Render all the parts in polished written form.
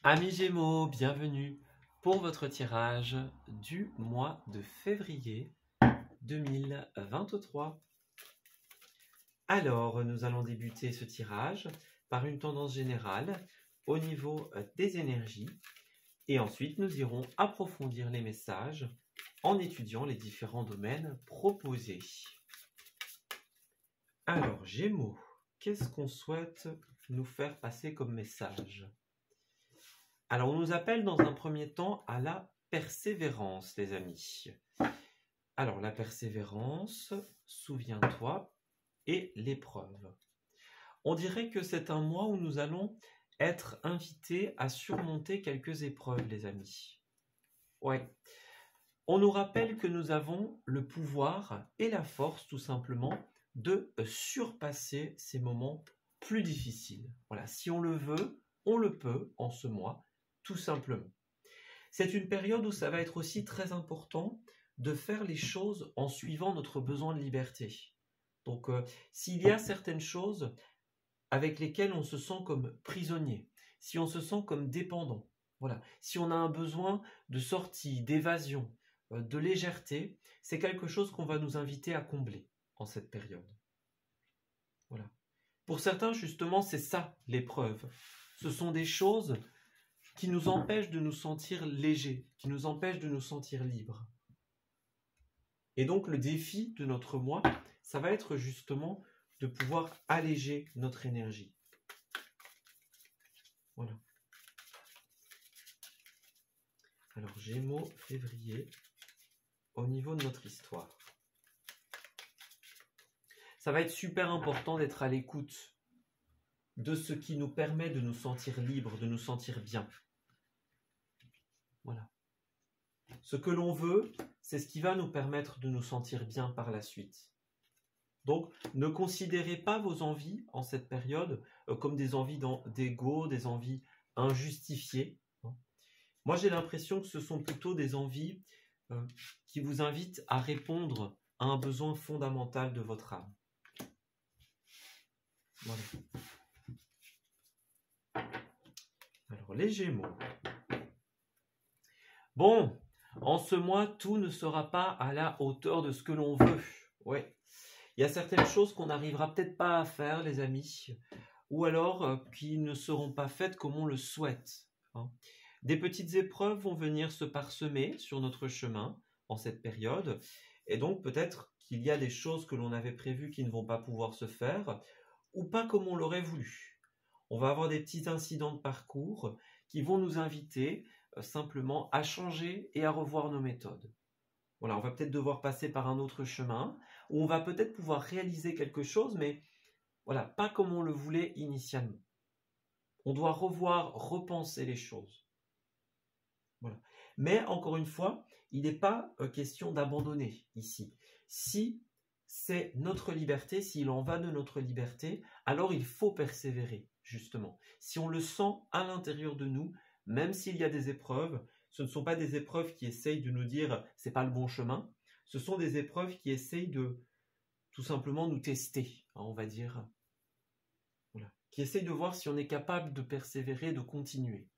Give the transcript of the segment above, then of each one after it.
Amis Gémeaux, bienvenue pour votre tirage du mois de février 2023. Alors, nous allons débuter ce tirage par une tendance générale au niveau des énergies et ensuite nous irons approfondir les messages en étudiant les différents domaines proposés. Alors, Gémeaux, qu'est-ce qu'on souhaite nous faire passer comme message ? Alors, on nous appelle dans un premier temps à la persévérance, les amis. Alors, la persévérance, souviens-toi, et l'épreuve. On dirait que c'est un mois où nous allons être invités à surmonter quelques épreuves, les amis. Ouais. On nous rappelle que nous avons le pouvoir et la force, tout simplement, de surpasser ces moments plus difficiles. Voilà, si on le veut, on le peut en ce mois, tout simplement. C'est une période où ça va être aussi très important de faire les choses en suivant notre besoin de liberté. Donc, s'il y a certaines choses avec lesquelles on se sent comme prisonnier, si on se sent comme dépendant, voilà, si on a un besoin de sortie, d'évasion, de légèreté, c'est quelque chose qu'on va nous inviter à combler en cette période. Voilà. Pour certains, justement, c'est ça l'épreuve. Ce sont des choses qui nous empêchent de nous sentir légers, qui nous empêchent de nous sentir libres. Et donc, le défi de notre mois, ça va être justement de pouvoir alléger notre énergie. Voilà. Alors, Gémeaux, février, au niveau de notre histoire. Ça va être super important d'être à l'écoute de ce qui nous permet de nous sentir libres, de nous sentir bien. Voilà. Ce que l'on veut, c'est ce qui va nous permettre de nous sentir bien par la suite. Donc, ne considérez pas vos envies en cette période comme des envies d'ego, des envies injustifiées. Moi, j'ai l'impression que ce sont plutôt des envies qui vous invitent à répondre à un besoin fondamental de votre âme. Voilà. Alors, les Gémeaux. Bon, en ce mois, tout ne sera pas à la hauteur de ce que l'on veut. Ouais. Il y a certaines choses qu'on n'arrivera peut-être pas à faire, les amis, ou alors qui ne seront pas faites comme on le souhaite. Des petites épreuves vont venir se parsemer sur notre chemin en cette période, et donc peut-être qu'il y a des choses que l'on avait prévues qui ne vont pas pouvoir se faire, ou pas comme on l'aurait voulu. On va avoir des petits incidents de parcours qui vont nous inviter simplement à changer et à revoir nos méthodes. Voilà, on va peut-être devoir passer par un autre chemin, où on va peut-être pouvoir réaliser quelque chose, mais voilà, pas comme on le voulait initialement. On doit repenser les choses. Voilà. Mais encore une fois, il n'est pas question d'abandonner ici. Si c'est notre liberté, s'il en va de notre liberté, alors il faut persévérer, justement. Si on le sent à l'intérieur de nous, même s'il y a des épreuves, ce ne sont pas des épreuves qui essayent de nous dire « c'est pas le bon chemin », ce sont des épreuves qui essayent de tout simplement nous tester, on va dire. Voilà. Qui essayent de voir si on est capable de persévérer, de continuer.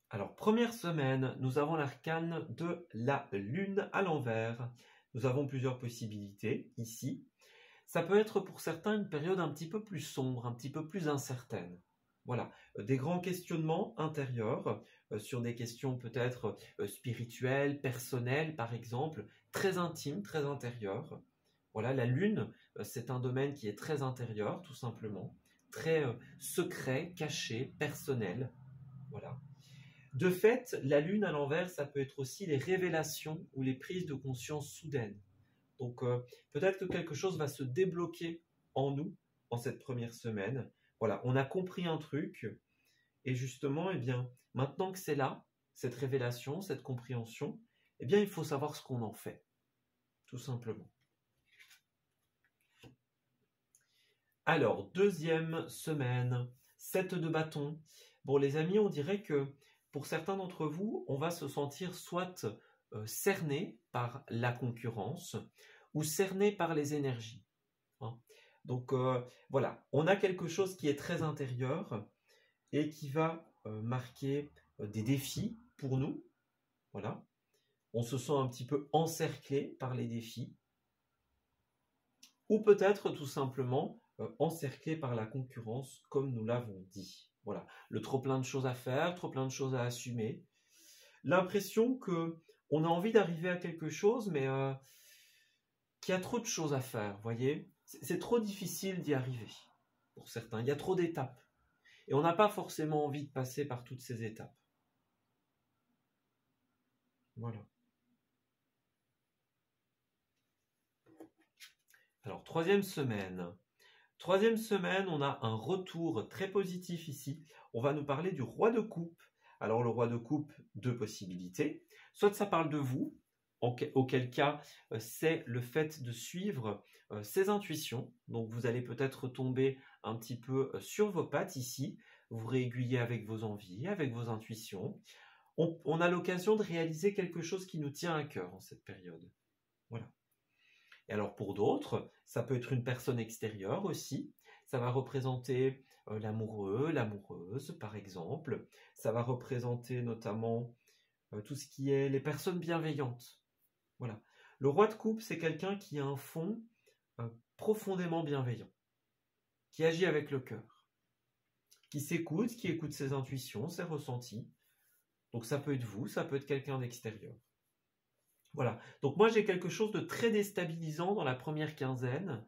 Alors, première semaine, nous avons l'arcane de la lune à l'envers. Nous avons plusieurs possibilités ici. Ça peut être pour certains une période un petit peu plus sombre, un petit peu plus incertaine. Voilà, des grands questionnements intérieurs sur des questions peut-être spirituelles, personnelles par exemple, très intimes, très intérieures. Voilà, la lune, c'est un domaine qui est très intérieur tout simplement, très secret, caché, personnel. Voilà. De fait, la lune à l'envers, ça peut être aussi les révélations ou les prises de conscience soudaines. Donc peut-être que quelque chose va se débloquer en nous en cette première semaine. Voilà, on a compris un truc et justement, eh bien, maintenant que c'est là, cette révélation, cette compréhension, eh bien, il faut savoir ce qu'on en fait, tout simplement. Alors, deuxième semaine, 7 de bâton. Bon, les amis, on dirait que pour certains d'entre vous, on va se sentir soit cerné par la concurrence ou cerné par les énergies. Donc voilà, on a quelque chose qui est très intérieur et qui va marquer des défis pour nous. Voilà, on se sent un petit peu encerclé par les défis, ou peut-être tout simplement encerclé par la concurrence, comme nous l'avons dit. Voilà, le trop plein de choses à faire, trop plein de choses à assumer. L'impression que on a envie d'arriver à quelque chose, mais qu'il y a trop de choses à faire, vous voyez. C'est trop difficile d'y arriver, pour certains. Il y a trop d'étapes. Et on n'a pas forcément envie de passer par toutes ces étapes. Voilà. Alors, troisième semaine. Troisième semaine, on a un retour très positif ici. On va nous parler du roi de coupe. Alors, le roi de coupe, deux possibilités. Soit ça parle de vous, auquel cas c'est le fait de suivre ses intuitions. Donc, vous allez peut-être tomber un petit peu sur vos pattes ici. Vous réaiguillez avec vos envies, avec vos intuitions. On a l'occasion de réaliser quelque chose qui nous tient à cœur en cette période. Voilà. Et alors pour d'autres, ça peut être une personne extérieure aussi. Ça va représenter l'amoureux, l'amoureuse par exemple. Ça va représenter notamment tout ce qui est les personnes bienveillantes. Voilà. Le roi de coupe, c'est quelqu'un qui a un fond profondément bienveillant, qui agit avec le cœur, qui s'écoute, qui écoute ses intuitions, ses ressentis. Donc ça peut être vous, ça peut être quelqu'un d'extérieur. Voilà, donc moi j'ai quelque chose de très déstabilisant dans la première quinzaine,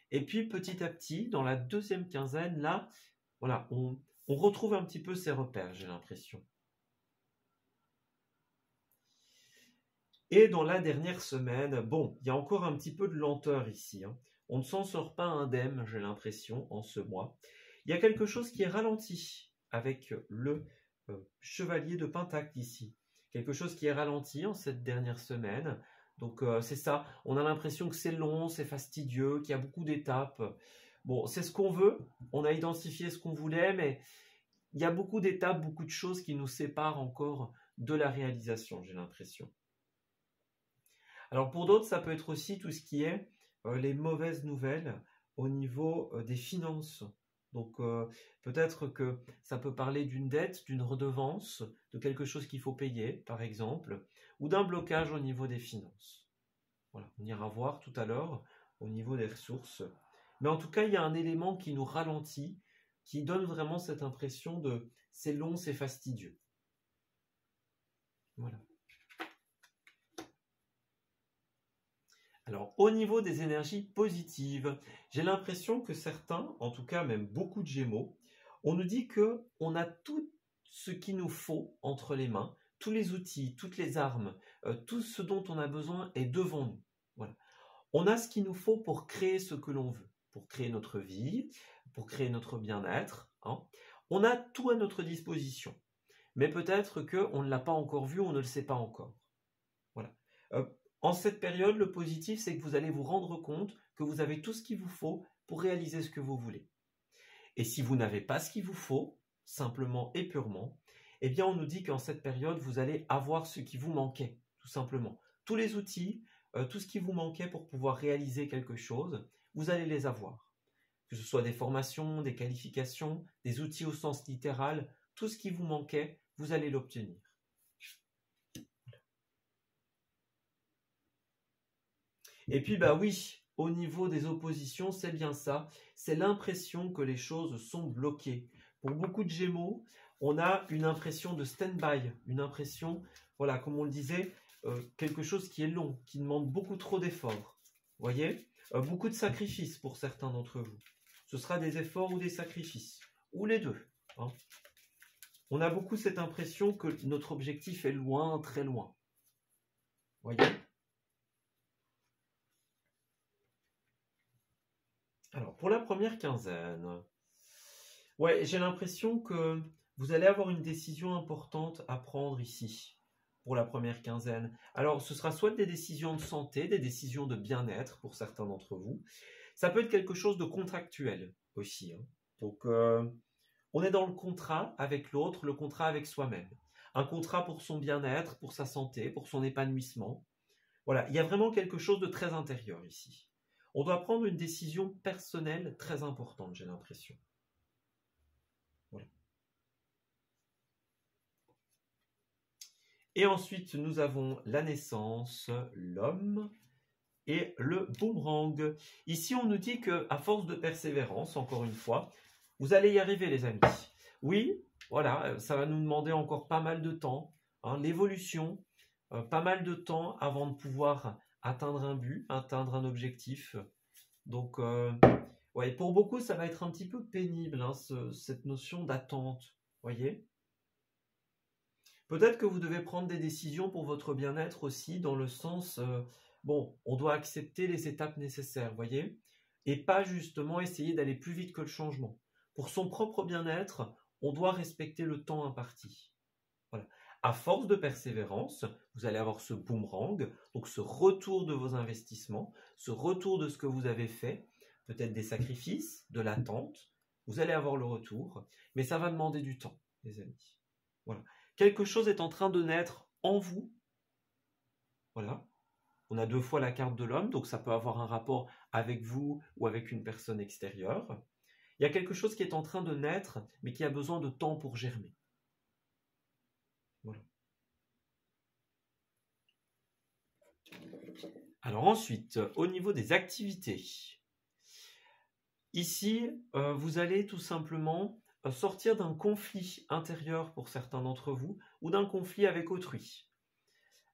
et puis petit à petit, dans la deuxième quinzaine, là, voilà, on retrouve un petit peu ses repères, j'ai l'impression. Et dans la dernière semaine, bon, il y a encore un petit peu de lenteur ici, hein. On ne s'en sort pas indemne, j'ai l'impression, en ce mois. Il y a quelque chose qui est ralenti avec le chevalier de Pentacle ici. Quelque chose qui est ralenti en cette dernière semaine. Donc c'est ça, on a l'impression que c'est long, c'est fastidieux, qu'il y a beaucoup d'étapes. Bon, c'est ce qu'on veut, on a identifié ce qu'on voulait, mais il y a beaucoup d'étapes, beaucoup de choses qui nous séparent encore de la réalisation, j'ai l'impression. Alors pour d'autres, ça peut être aussi tout ce qui est les mauvaises nouvelles au niveau des finances. Donc peut-être que ça peut parler d'une dette, d'une redevance, de quelque chose qu'il faut payer, par exemple, ou d'un blocage au niveau des finances. Voilà, on ira voir tout à l'heure au niveau des ressources. Mais en tout cas, il y a un élément qui nous ralentit, qui donne vraiment cette impression de c'est long, c'est fastidieux. Voilà. Alors, au niveau des énergies positives, j'ai l'impression que certains, en tout cas même beaucoup de Gémeaux, on nous dit qu'on a tout ce qu'il nous faut entre les mains, tous les outils, toutes les armes, tout ce dont on a besoin est devant nous. Voilà. On a ce qu'il nous faut pour créer ce que l'on veut, pour créer notre vie, pour créer notre bien-être, hein. On a tout à notre disposition, mais peut-être qu'on ne l'a pas encore vu, on ne le sait pas encore. Voilà. En cette période, le positif, c'est que vous allez vous rendre compte que vous avez tout ce qu'il vous faut pour réaliser ce que vous voulez. Et si vous n'avez pas ce qu'il vous faut, simplement et purement, eh bien on nous dit qu'en cette période, vous allez avoir ce qui vous manquait, tout simplement. Tous les outils, tout ce qui vous manquait pour pouvoir réaliser quelque chose, vous allez les avoir. Que ce soit des formations, des qualifications, des outils au sens littéral, tout ce qui vous manquait, vous allez l'obtenir. Et puis, bah oui, au niveau des oppositions, c'est bien ça. C'est l'impression que les choses sont bloquées. Pour beaucoup de Gémeaux, on a une impression de stand-by, une impression, voilà, comme on le disait, quelque chose qui est long, qui demande beaucoup trop d'efforts. Vous voyez, beaucoup de sacrifices pour certains d'entre vous. Ce sera des efforts ou des sacrifices, ou les deux, hein. On a beaucoup cette impression que notre objectif est loin, très loin. Vous voyez ? Alors, pour la première quinzaine, ouais, j'ai l'impression que vous allez avoir une décision importante à prendre ici, pour la première quinzaine. Alors, ce sera soit des décisions de santé, des décisions de bien-être pour certains d'entre vous. Ça peut être quelque chose de contractuel aussi, hein. Donc, on est dans le contrat avec l'autre, le contrat avec soi-même. Un contrat pour son bien-être, pour sa santé, pour son épanouissement. Voilà, il y a vraiment quelque chose de très intérieur ici. On doit prendre une décision personnelle très importante, j'ai l'impression. Voilà. Et ensuite, nous avons la naissance, l'homme et le boomerang. Ici, on nous dit qu'à force de persévérance, encore une fois, vous allez y arriver, les amis. Oui, voilà, ça va nous demander encore pas mal de temps. Hein, l'évolution, pas mal de temps avant de pouvoir atteindre un but, atteindre un objectif. Donc, ouais, pour beaucoup, ça va être un petit peu pénible, hein, cette notion d'attente, voyez. Peut-être que vous devez prendre des décisions pour votre bien-être aussi, dans le sens, bon, on doit accepter les étapes nécessaires, voyez, et pas justement essayer d'aller plus vite que le changement. Pour son propre bien-être, on doit respecter le temps imparti. Voilà. À force de persévérance, vous allez avoir ce boomerang, donc ce retour de vos investissements, ce retour de ce que vous avez fait, peut-être des sacrifices, de l'attente, vous allez avoir le retour, mais ça va demander du temps, les amis. Voilà. Quelque chose est en train de naître en vous. Voilà. On a 2 fois la carte de l'homme, donc ça peut avoir un rapport avec vous ou avec une personne extérieure. Il y a quelque chose qui est en train de naître, mais qui a besoin de temps pour germer. Voilà. Alors ensuite, au niveau des activités. Ici, vous allez tout simplement sortir d'un conflit intérieur pour certains d'entre vous ou d'un conflit avec autrui.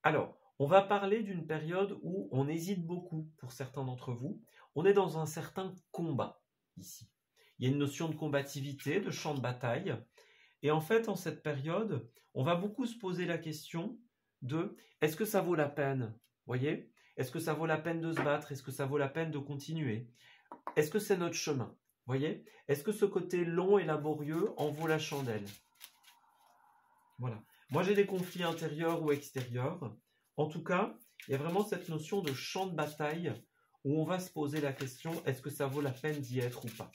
Alors, on va parler d'une période où on hésite beaucoup pour certains d'entre vous. On est dans un certain combat ici. Il y a une notion de combativité, de champ de bataille. Et en fait, en cette période, on va beaucoup se poser la question de est-ce que ça vaut la peine? Voyez? Est-ce que ça vaut la peine de se battre? Est-ce que ça vaut la peine de continuer? Est-ce que c'est notre chemin? Voyez? Est-ce que ce côté long et laborieux en vaut la chandelle? Voilà. Moi, j'ai des conflits intérieurs ou extérieurs. En tout cas, il y a vraiment cette notion de champ de bataille où on va se poser la question, est-ce que ça vaut la peine d'y être ou pas?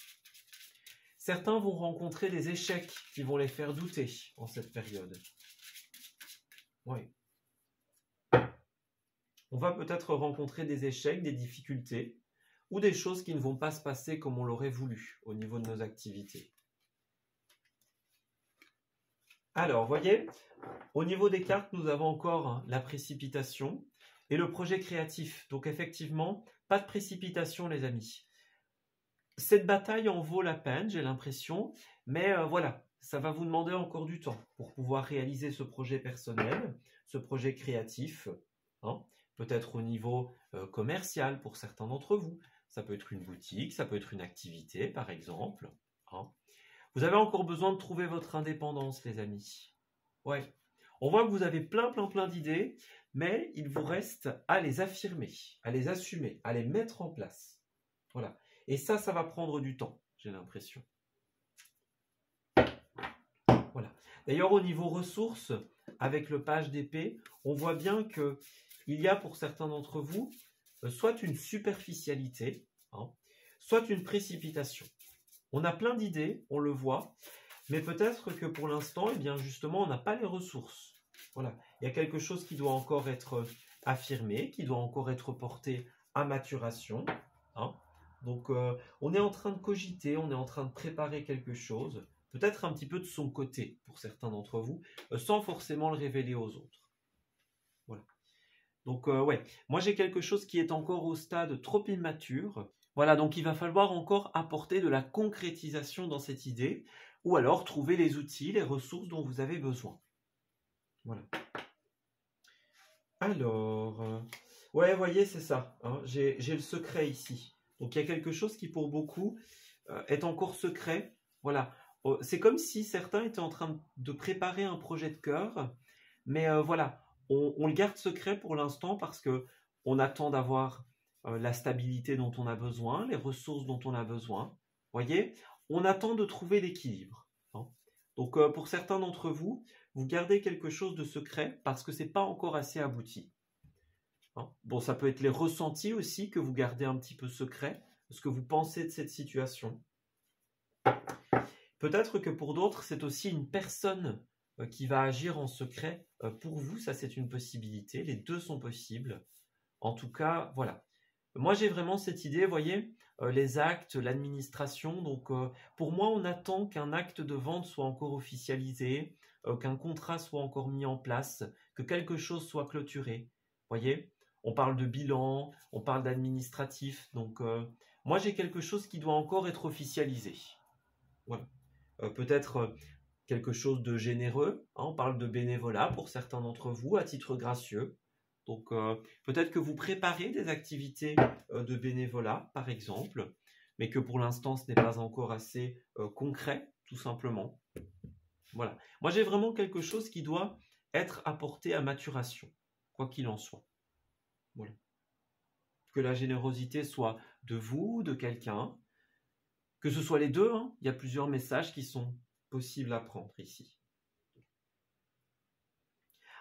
Certains vont rencontrer des échecs qui vont les faire douter en cette période. Oui. On va peut-être rencontrer des échecs, des difficultés, ou des choses qui ne vont pas se passer comme on l'aurait voulu au niveau de nos activités. Alors, voyez, au niveau des cartes, nous avons encore la précipitation et le projet créatif. Donc effectivement, pas de précipitation, les amis. Cette bataille en vaut la peine, j'ai l'impression, mais voilà, ça va vous demander encore du temps pour pouvoir réaliser ce projet personnel, ce projet créatif, hein, peut-être au niveau commercial pour certains d'entre vous. Ça peut être une boutique, ça peut être une activité, par exemple. Hein. Vous avez encore besoin de trouver votre indépendance, les amis. Ouais. On voit que vous avez plein d'idées, mais il vous reste à les affirmer, à les assumer, à les mettre en place. Voilà. Et ça va prendre du temps, j'ai l'impression. Voilà. D'ailleurs, au niveau ressources, avec le page d'épée, on voit bien qu'il y a pour certains d'entre vous soit une superficialité, hein, soit une précipitation. On a plein d'idées, on le voit, mais peut-être que pour l'instant, eh bien justement, on n'a pas les ressources. Voilà. Il y a quelque chose qui doit encore être affirmé, qui doit encore être porté à maturation. Hein. Donc, on est en train de cogiter, on est en train de préparer quelque chose, peut-être un petit peu de son côté pour certains d'entre vous, sans forcément le révéler aux autres. Voilà. Donc, ouais, moi j'ai quelque chose qui est encore au stade trop immature. Voilà, donc il va falloir encore apporter de la concrétisation dans cette idée, ou alors trouver les outils, les ressources dont vous avez besoin. Voilà. Alors, ouais, voyez, c'est ça. Hein, j'ai le secret ici. Donc il y a quelque chose qui pour beaucoup est encore secret. Voilà. C'est comme si certains étaient en train de préparer un projet de cœur, mais voilà, on le garde secret pour l'instant parce que on attend d'avoir la stabilité dont on a besoin, les ressources dont on a besoin. Voyez, on attend de trouver l'équilibre. Hein. Donc pour certains d'entre vous, vous gardez quelque chose de secret parce que c'est pas encore assez abouti. Hein. Bon, ça peut être les ressentis aussi que vous gardez un petit peu secret, ce que vous pensez de cette situation. Peut-être que pour d'autres, c'est aussi une personne qui va agir en secret. Pour vous, ça c'est une possibilité. Les deux sont possibles. En tout cas, voilà. Moi, j'ai vraiment cette idée, vous voyez, les actes, l'administration. Donc, pour moi, on attend qu'un acte de vente soit encore officialisé, qu'un contrat soit encore mis en place, que quelque chose soit clôturé. Vous voyez, on parle de bilan, on parle d'administratif. Donc, moi, j'ai quelque chose qui doit encore être officialisé. Voilà. Peut-être quelque chose de généreux, hein, on parle de bénévolat pour certains d'entre vous à titre gracieux. Donc peut-être que vous préparez des activités de bénévolat, par exemple, mais que pour l'instant ce n'est pas encore assez concret, tout simplement. Voilà. Moi j'ai vraiment quelque chose qui doit être apporté à maturation, quoi qu'il en soit. Voilà. Que la générosité soit de vous, de quelqu'un, que ce soit les deux, hein. Il y a plusieurs messages qui sont possibles à prendre ici.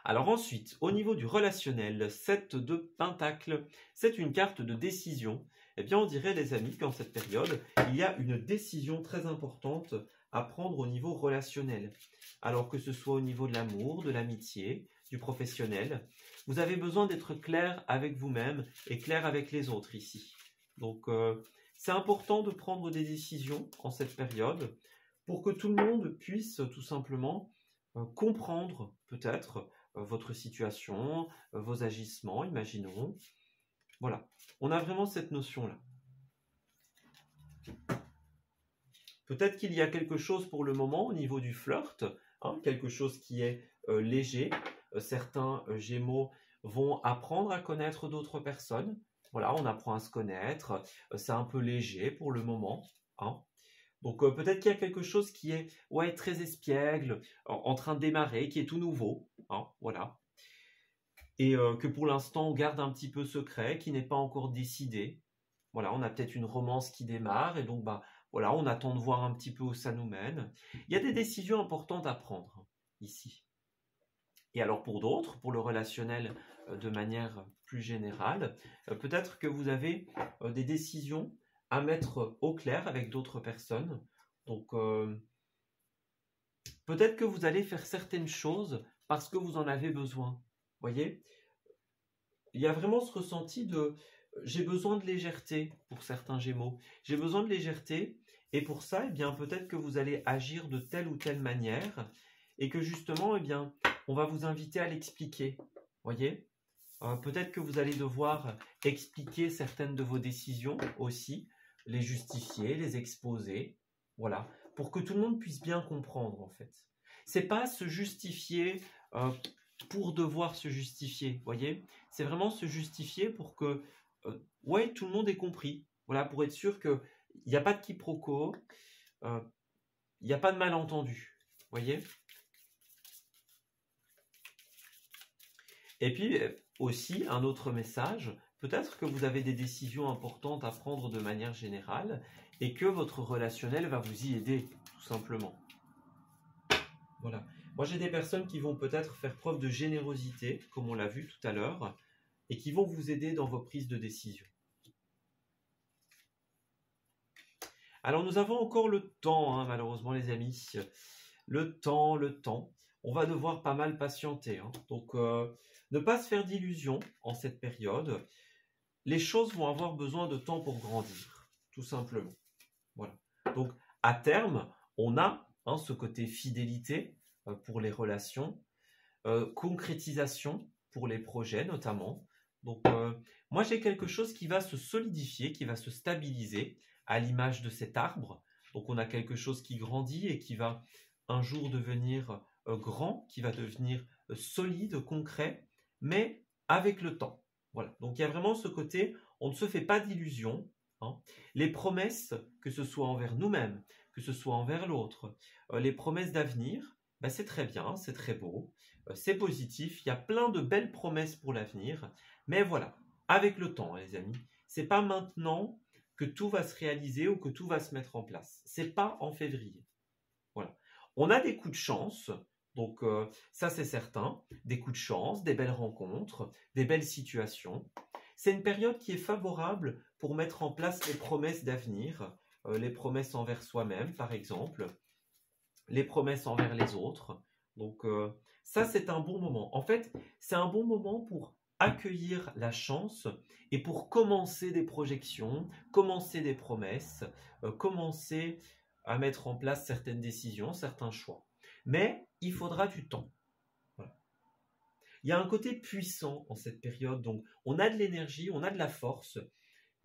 Alors ensuite, au niveau du relationnel, 7 de Pentacle, c'est une carte de décision. Eh bien, on dirait, les amis, qu'en cette période, il y a une décision très importante à prendre au niveau relationnel. Alors que ce soit au niveau de l'amour, de l'amitié, du professionnel, vous avez besoin d'être clair avec vous-même et clair avec les autres ici. Donc, c'est important de prendre des décisions en cette période pour que tout le monde puisse tout simplement comprendre peut-être votre situation, vos agissements, imaginons. Voilà, on a vraiment cette notion-là. Peut-être qu'il y a quelque chose pour le moment au niveau du flirt, hein, quelque chose qui est léger. Certains Gémeaux vont apprendre à connaître d'autres personnes. Voilà, on apprend à se connaître. C'est un peu léger pour le moment, hein. Donc peut-être qu'il y a quelque chose qui est très espiègle, en train de démarrer, qui est tout nouveau, hein, voilà. Et que pour l'instant on garde un petit peu secret, qui n'est pas encore décidé. Voilà, on a peut-être une romance qui démarre, et donc voilà, on attend de voir un petit peu où ça nous mène. Il y a des décisions importantes à prendre ici. Et alors pour d'autres, pour le relationnel de manière plus générale, peut-être que vous avez des décisions à mettre au clair avec d'autres personnes. Donc peut-être que vous allez faire certaines choses parce que vous en avez besoin. Vous voyez, il y a vraiment ce ressenti de j'ai besoin de légèreté pour certains Gémeaux. J'ai besoin de légèreté, et pour ça, eh bien, peut-être que vous allez agir de telle ou telle manière, et que justement, eh bien, on va vous inviter à l'expliquer. Voyez, peut-être que vous allez devoir expliquer certaines de vos décisions aussi, les justifier, les exposer, voilà, pour que tout le monde puisse bien comprendre en fait. C'est pas se justifier pour devoir se justifier, voyez. C'est vraiment se justifier pour que tout le monde ait compris. Voilà, pour être sûr qu'il n'y a pas de quiproquo, il n'y a pas de malentendu, voyez. Et puis aussi un autre message, peut-être que vous avez des décisions importantes à prendre de manière générale et que votre relationnel va vous y aider, tout simplement. Voilà. Moi, j'ai des personnes qui vont peut-être faire preuve de générosité, comme on l'a vu tout à l'heure, et qui vont vous aider dans vos prises de décision. Alors, nous avons encore le temps, hein, malheureusement, les amis. Le temps. On va devoir pas mal patienter, hein. Donc, ne pas se faire d'illusions en cette période. Les choses vont avoir besoin de temps pour grandir, tout simplement. Voilà. Donc, à terme, on a ce côté fidélité pour les relations, concrétisation pour les projets notamment. Donc, moi, j'ai quelque chose qui va se solidifier, qui va se stabiliser à l'image de cet arbre. Donc, on a quelque chose qui grandit et qui va un jour devenir grand, qui va devenir solide, concret, mais avec le temps. Voilà. Donc, il y a vraiment ce côté, on ne se fait pas d'illusions, hein. Les promesses, que ce soit envers nous-mêmes, que ce soit envers l'autre, les promesses d'avenir, c'est très bien, c'est très beau, c'est positif, il y a plein de belles promesses pour l'avenir, mais voilà, avec le temps, les amis, c'est pas maintenant que tout va se réaliser ou que tout va se mettre en place. C'est pas en février. Voilà. On a des coups de chance, donc ça c'est certain, des coups de chance, des belles rencontres, des belles situations. C'est une période qui est favorable pour mettre en place les promesses d'avenir, les promesses envers soi-même par exemple, les promesses envers les autres. Donc ça c'est un bon moment. En fait, c'est un bon moment pour accueillir la chance et pour commencer des projections, commencer des promesses, commencer à mettre en place certaines décisions, certains choix. Mais il faudra du temps. Voilà. Il y a un côté puissant en cette période, donc on a de l'énergie, on a de la force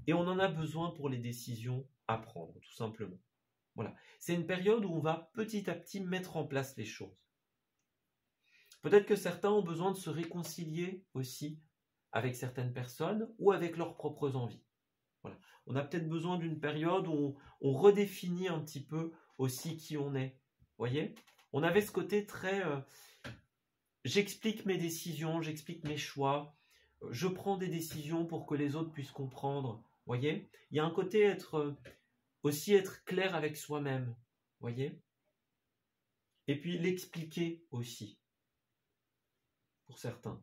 et on en a besoin pour les décisions à prendre, tout simplement. Voilà. C'est une période où on va petit à petit mettre en place les choses. Peut-être que certains ont besoin de se réconcilier aussi avec certaines personnes ou avec leurs propres envies. Voilà. On a peut-être besoin d'une période où on redéfinit un petit peu aussi qui on est. Voyez ? On avait ce côté très... j'explique mes décisions, j'explique mes choix, je prends des décisions pour que les autres puissent comprendre. Voyez ? Il y a un côté aussi être clair avec soi-même. Voyez ? Et puis l'expliquer aussi. Pour certains.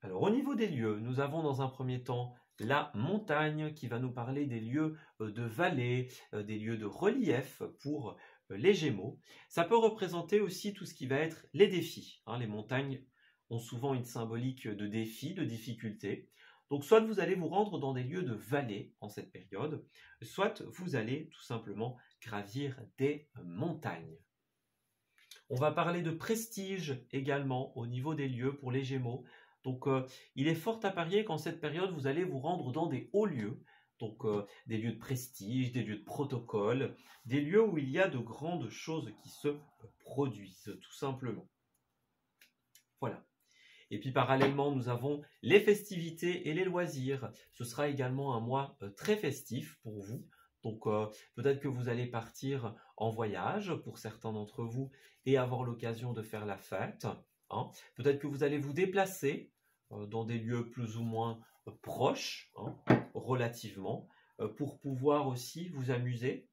Alors au niveau des lieux, nous avons dans un premier temps la montagne qui va nous parler des lieux de vallée, des lieux de relief pour les Gémeaux. Ça peut représenter aussi tout ce qui va être les défis. Les montagnes ont souvent une symbolique de défis, de difficultés. Donc soit vous allez vous rendre dans des lieux de vallée en cette période, soit vous allez tout simplement gravir des montagnes. On va parler de prestige également au niveau des lieux pour les Gémeaux. Donc, il est fort à parier qu'en cette période, vous allez vous rendre dans des hauts lieux. Donc, des lieux de prestige, des lieux de protocole, des lieux où il y a de grandes choses qui se produisent, tout simplement. Voilà. Et puis, parallèlement, nous avons les festivités et les loisirs. Ce sera également un mois très festif pour vous. Donc, peut-être que vous allez partir en voyage pour certains d'entre vous et avoir l'occasion de faire la fête. Peut-être que vous allez vous déplacer dans des lieux plus ou moins proches, relativement, pour pouvoir aussi vous amuser.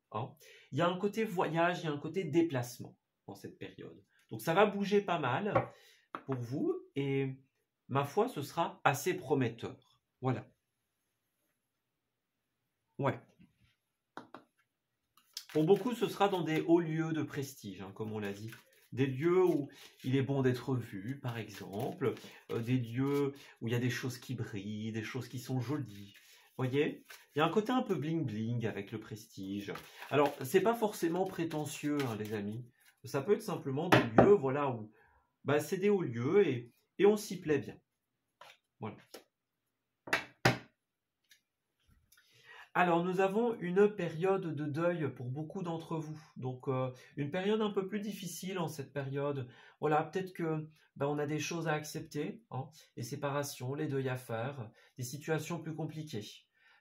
Il y a un côté voyage, il y a un côté déplacement dans cette période. Donc, ça va bouger pas mal pour vous et ma foi, ce sera assez prometteur. Voilà. Ouais. Pour beaucoup, ce sera dans des hauts lieux de prestige, comme on l'a dit. Des lieux où il est bon d'être vu, par exemple. Des lieux où il y a des choses qui brillent, des choses qui sont jolies. Vous voyez ? Il y a un côté un peu bling-bling avec le prestige. Alors, c'est pas forcément prétentieux, les amis. Ça peut être simplement des lieux, voilà, où c'est des hauts lieux et on s'y plaît bien. Voilà. Alors, nous avons une période de deuil pour beaucoup d'entre vous. Donc, une période un peu plus difficile en cette période. Voilà, peut-être que on a des choses à accepter, les séparations, les deuils à faire, des situations plus compliquées.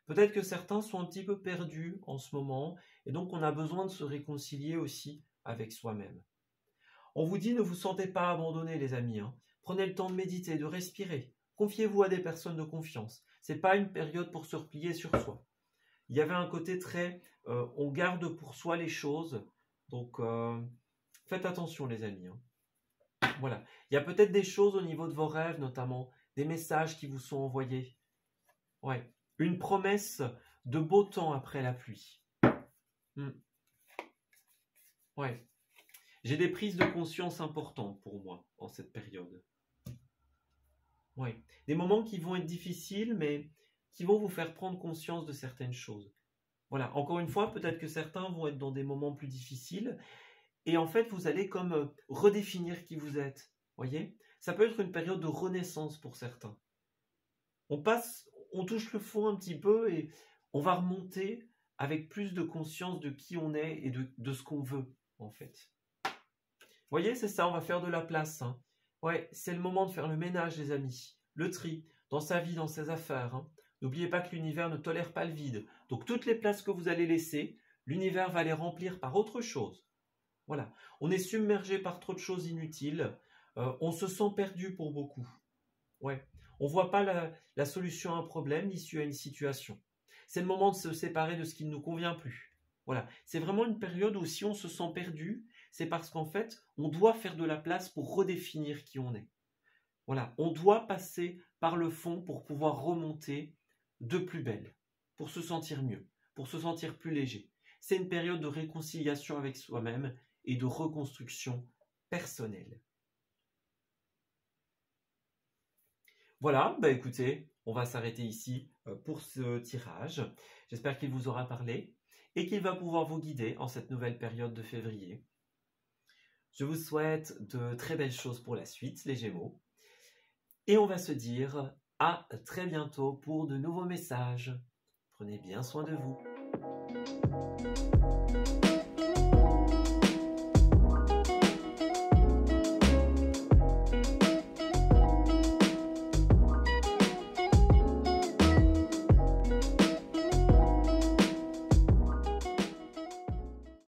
Peut-être que certains sont un petit peu perdus en ce moment et donc on a besoin de se réconcilier aussi avec soi-même. On vous dit ne vous sentez pas abandonné, les amis. Prenez le temps de méditer, de respirer. Confiez-vous à des personnes de confiance. Ce n'est pas une période pour se replier sur soi. Il y avait un côté très on garde pour soi les choses. Donc, faites attention, les amis. Voilà. Il y a peut-être des choses au niveau de vos rêves, notamment des messages qui vous sont envoyés. Ouais. Une promesse de beau temps après la pluie. Ouais. J'ai des prises de conscience importantes pour moi en cette période. Ouais. Des moments qui vont être difficiles, mais qui vont vous faire prendre conscience de certaines choses. Voilà, encore une fois, peut-être que certains vont être dans des moments plus difficiles et en fait, vous allez comme redéfinir qui vous êtes. Voyez ? Ça peut être une période de renaissance pour certains. On touche le fond un petit peu et on va remonter avec plus de conscience de qui on est et de ce qu'on veut, en fait. Voyez, c'est ça, on va faire de la place. Ouais, c'est le moment de faire le ménage, les amis. Le tri, dans sa vie, dans ses affaires. N'oubliez pas que l'univers ne tolère pas le vide. Donc, toutes les places que vous allez laisser, l'univers va les remplir par autre chose. Voilà. On est submergé par trop de choses inutiles. On se sent perdu pour beaucoup. Ouais. On ne voit pas la solution à un problème, l'issue à une situation. C'est le moment de se séparer de ce qui ne nous convient plus. Voilà. C'est vraiment une période où si on se sent perdu, c'est parce qu'en fait, on doit faire de la place pour redéfinir qui on est. Voilà. On doit passer par le fond pour pouvoir remonter de plus belle, pour se sentir mieux, pour se sentir plus léger. C'est une période de réconciliation avec soi-même et de reconstruction personnelle. Voilà, bah écoutez, on va s'arrêter ici pour ce tirage. J'espère qu'il vous aura parlé et qu'il va pouvoir vous guider en cette nouvelle période de février. Je vous souhaite de très belles choses pour la suite, les Gémeaux. Et on va se dire à très bientôt pour de nouveaux messages. Prenez bien soin de vous.